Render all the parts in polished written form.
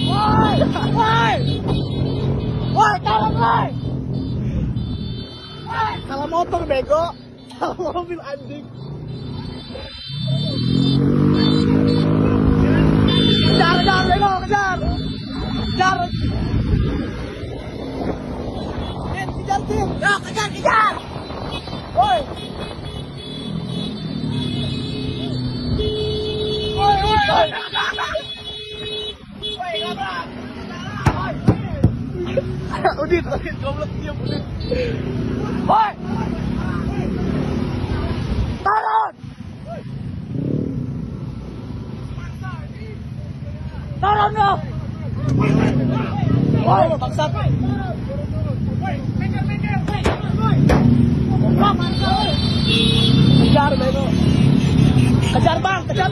Woi! Woi! Woi, tolong woi! Salah motor bego, salah mobil anjing. Kejar bego, kejar. Kejar. Kejar Tim. Ya, kejar. Woi. Woi. Woi, labrak. Udin, goblok diam Udin. Woi. Turun. Turun dong. Woi, bangsat. Kejar bego. Kejar bang. Kejar.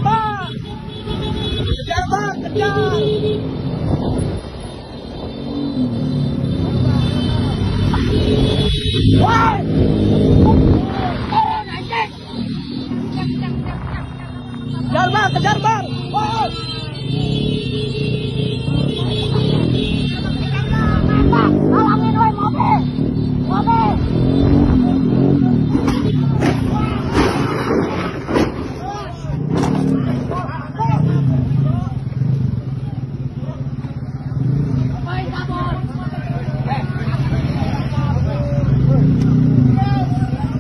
Woi! Kejar bang. Woi! Halangin woi mobil.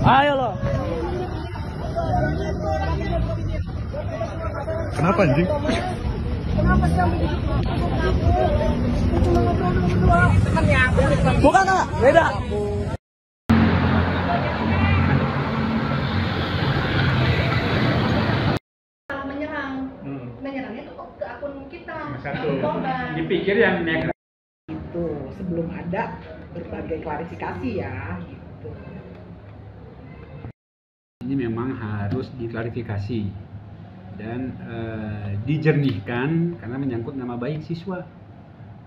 Ayo lo. Kenapa anjing? Kenapa sih bukan kak, beda. Menyerangnya tuh ke akun kita. Satu. Dipikir yang negatif. Itu sebelum ada berbagai klarifikasi ya gitu. Ini memang harus diklarifikasi dan dijernihkan karena menyangkut nama baik siswa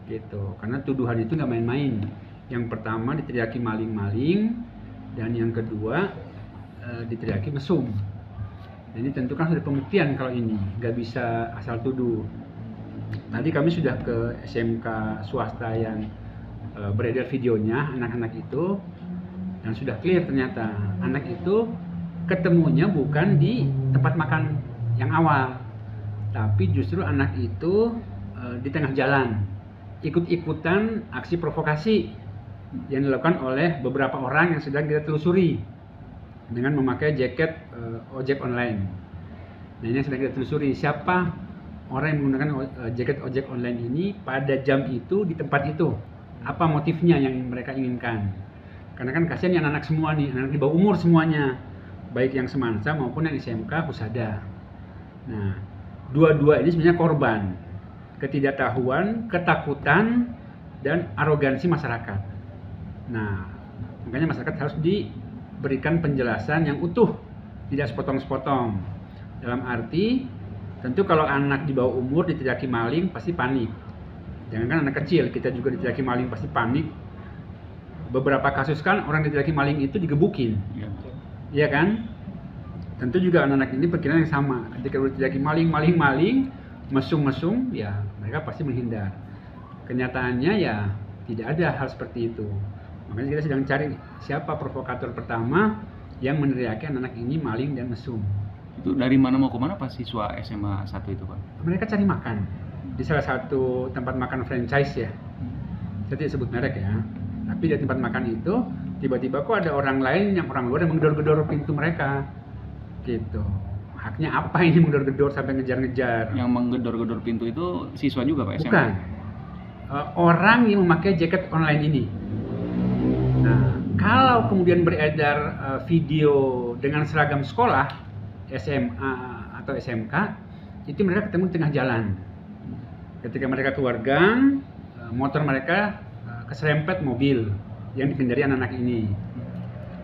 gitu. Karena tuduhan itu nggak main-main. Yang pertama diteriaki maling-maling dan yang kedua diteriaki mesum. Dan ini tentu kan sudah pembuktian kalau ini nggak bisa asal tuduh. Tadi kami sudah ke SMK swasta yang beredar videonya anak-anak itu dan sudah clear ternyata anak itu ketemunya bukan di tempat makan yang awal, tapi justru anak itu di tengah jalan ikut-ikutan aksi provokasi yang dilakukan oleh beberapa orang yang sedang kita telusuri dengan memakai jaket ojek online. Nah ini yang sedang kita telusuri siapa orang yang menggunakan jaket ojek online ini pada jam itu di tempat itu, apa motifnya yang mereka inginkan. Karena kan kasihan yang anak semua nih, anak di bawah umur semuanya, baik yang semansa maupun yang SMK Husada. Nah, dua-dua ini sebenarnya korban ketidaktahuan, ketakutan, dan arogansi masyarakat. Nah, makanya masyarakat harus diberikan penjelasan yang utuh, tidak sepotong-sepotong. Dalam arti, tentu kalau anak di bawah umur diteriaki maling pasti panik. Jangankan anak kecil, kita juga diteriaki maling pasti panik. Beberapa kasus kan orang diteriaki maling itu digebukin. Iya kan? Tentu juga anak-anak ini pikiran yang sama. Ketika diteriaki maling, mesum-mesum, ya mereka pasti menghindar. Kenyataannya ya tidak ada hal seperti itu. Makanya kita sedang cari siapa provokator pertama yang meneriaki anak ini maling dan mesum. Itu dari mana mau ke mana Pak siswa SMA 1 itu Pak? Mereka cari makan di salah satu tempat makan franchise ya. Saya tidak sebut merek ya. Tapi di tempat makan itu tiba-tiba kok ada orang lain yang orang luar yang menggedor-gedor pintu mereka. Gitu. Haknya apa ini menggedor-gedor sampai ngejar-ngejar? Yang menggedor-gedor pintu itu siswa juga Pak? Bukan. Orang yang memakai jaket online ini. Nah, kalau kemudian beredar video dengan seragam sekolah SMA atau SMK, itu mereka ketemu di tengah jalan. Ketika mereka keluar gang, motor mereka keserempet mobil yang dikendari anak-anak ini.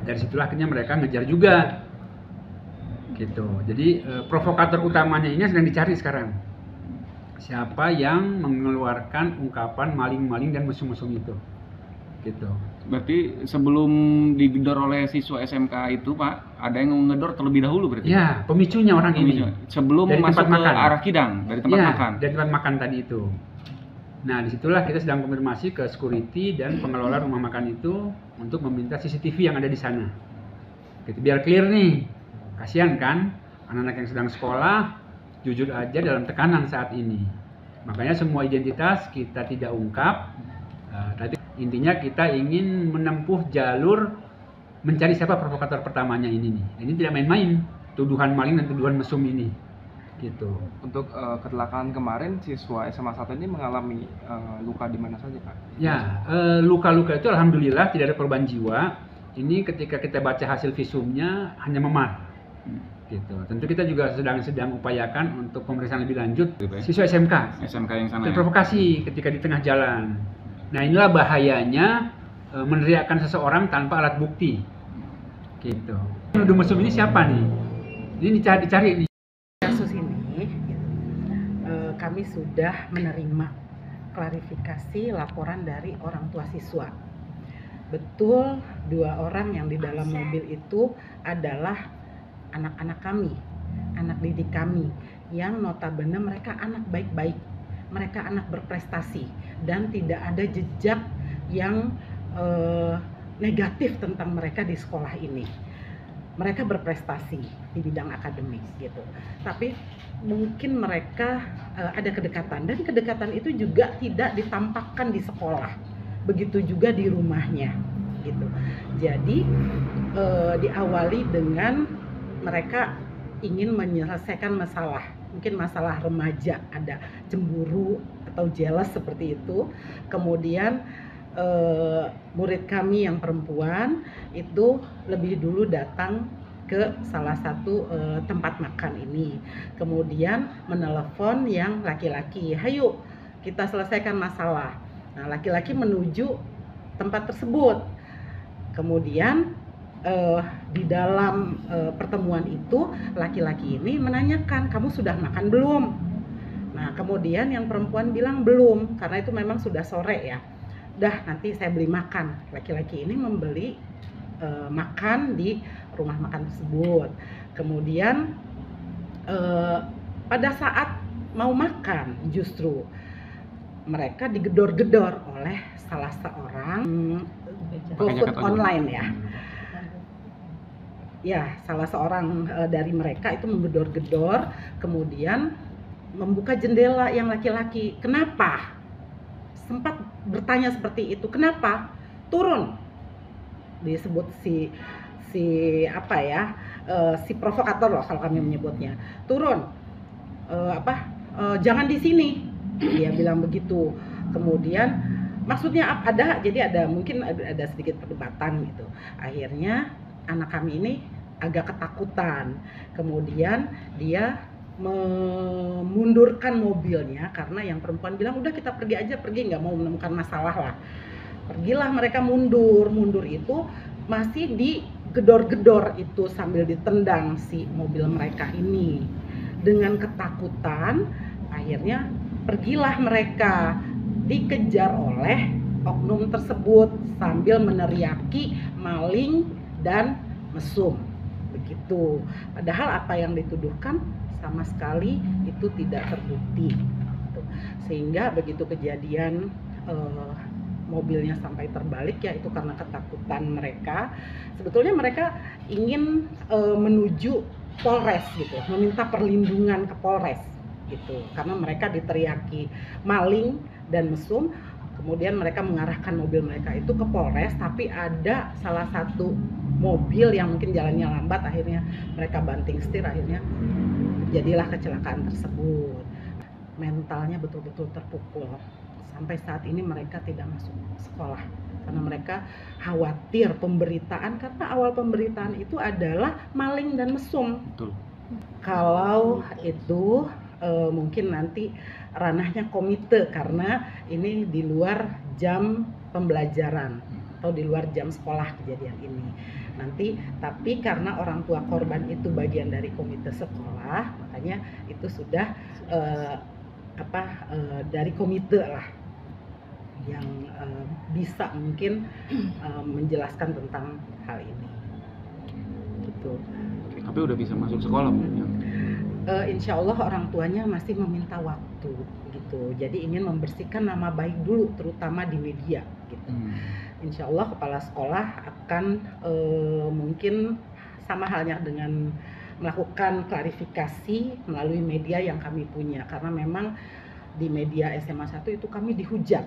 Dari situlah akhirnya mereka ngejar juga. Gitu. Jadi provokator utamanya ini sedang dicari sekarang. Siapa yang mengeluarkan ungkapan maling-maling dan mesum-mesum itu. Gitu. Berarti sebelum digedor oleh siswa SMK itu Pak, ada yang ngedor terlebih dahulu berarti? Ya, pemicunya orang ini. Sebelum Dari masuk tempat ke makan. arah kidang, dari tempat Ya, makan? dari tempat makan tadi itu. Nah, disitulah kita sedang konfirmasi ke security dan pengelola rumah makan itu untuk meminta CCTV yang ada di sana. Gitu, biar clear nih. Kasihan kan, anak-anak yang sedang sekolah, jujur aja dalam tekanan saat ini. Makanya semua identitas kita tidak ungkap. Tapi intinya kita ingin menempuh jalur mencari siapa provokator pertamanya ini nih. Ini tidak main-main, tuduhan maling dan tuduhan mesum ini. Gitu. Untuk kecelakaan kemarin siswa SMA 1 ini mengalami luka di mana saja, Pak? Ya, luka-luka itu alhamdulillah tidak ada korban jiwa. Ini ketika kita baca hasil visumnya hanya memar. Gitu. Tentu kita juga sedang upayakan untuk pemeriksaan lebih lanjut siswa SMK. SMK yang sana ya? Terprovokasi ketika di tengah jalan. Nah, inilah bahayanya meneriakkan seseorang tanpa alat bukti. Gitu. Penuduh mesum ini siapa nih? Ini dicari nih. Kasus ini kami sudah menerima klarifikasi laporan dari orang tua siswa. Betul, 2 orang yang di dalam mobil itu adalah anak-anak kami, anak didik kami, yang notabene mereka anak baik-baik, mereka anak berprestasi dan tidak ada jejak yang negatif tentang mereka di sekolah ini. Mereka berprestasi di bidang akademis gitu. Tapi mungkin mereka ada kedekatan, dan kedekatan itu juga tidak ditampakkan di sekolah. Begitu juga di rumahnya gitu. Jadi diawali dengan mereka ingin menyelesaikan masalah, mungkin masalah remaja, ada cemburu atau jealous seperti itu. Kemudian murid kami yang perempuan itu lebih dulu datang ke salah satu tempat makan ini, kemudian menelepon yang laki-laki, "Hayu, kita selesaikan masalah." Nah, laki-laki menuju tempat tersebut. Kemudian di dalam pertemuan itu laki-laki ini menanyakan, "Kamu sudah makan belum?" Nah, kemudian yang perempuan bilang belum, karena itu memang sudah sore ya. "Dah, nanti saya beli makan." Laki-laki ini membeli makan di rumah makan tersebut. Kemudian pada saat mau makan justru mereka digedor-gedor oleh salah seorang GoFood online ya. Ya, salah seorang dari mereka itu menggedor-gedor, kemudian membuka jendela yang laki-laki. "Kenapa?" Sempat bertanya seperti itu, "Kenapa? Turun." Disebut si provokator loh kalau kami menyebutnya. "Turun. Jangan di sini." Dia bilang begitu. Kemudian maksudnya mungkin ada sedikit perdebatan gitu. Akhirnya anak kami ini agak ketakutan. Kemudian dia memundurkan mobilnya karena yang perempuan bilang, "Udah kita pergi aja, pergi, nggak mau menemukan masalah lah." Pergilah mereka mundur itu masih digedor-gedor itu sambil ditendang si mobil mereka ini. Dengan ketakutan akhirnya pergilah mereka, dikejar oleh oknum tersebut sambil meneriaki maling dan mesum. Begitu. Padahal apa yang dituduhkan sama sekali itu tidak terbukti. Sehingga begitu kejadian mobilnya sampai terbalik, ya itu karena ketakutan mereka. Sebetulnya mereka ingin menuju Polres gitu, meminta perlindungan ke Polres gitu, karena mereka diteriaki maling dan mesum. Kemudian mereka mengarahkan mobil mereka itu ke Polres, tapi ada salah satu mobil yang mungkin jalannya lambat, akhirnya mereka banting setir, akhirnya jadilah kecelakaan tersebut. Mentalnya betul-betul terpukul. Sampai saat ini mereka tidak masuk sekolah karena mereka khawatir pemberitaan, karena awal pemberitaan itu adalah maling dan mesum. Betul. Kalau itu mungkin nanti ranahnya komite, karena ini di luar jam pembelajaran atau di luar jam sekolah kejadian ini. Nanti tapi karena orang tua korban itu bagian dari komite sekolah, makanya itu sudah dari komite lah. yang bisa mungkin menjelaskan tentang hal ini. Gitu. Tapi udah bisa masuk sekolah Bu? Insya Allah orang tuanya masih meminta waktu gitu. Jadi ingin membersihkan nama baik dulu, terutama di media gitu. Insya Allah kepala sekolah akan mungkin sama halnya dengan melakukan klarifikasi melalui media yang kami punya, karena memang di media SMA 1 itu kami dihujat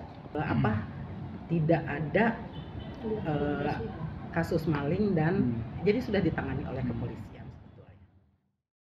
tidak ada kasus maling dan jadi sudah ditangani oleh kepolisian.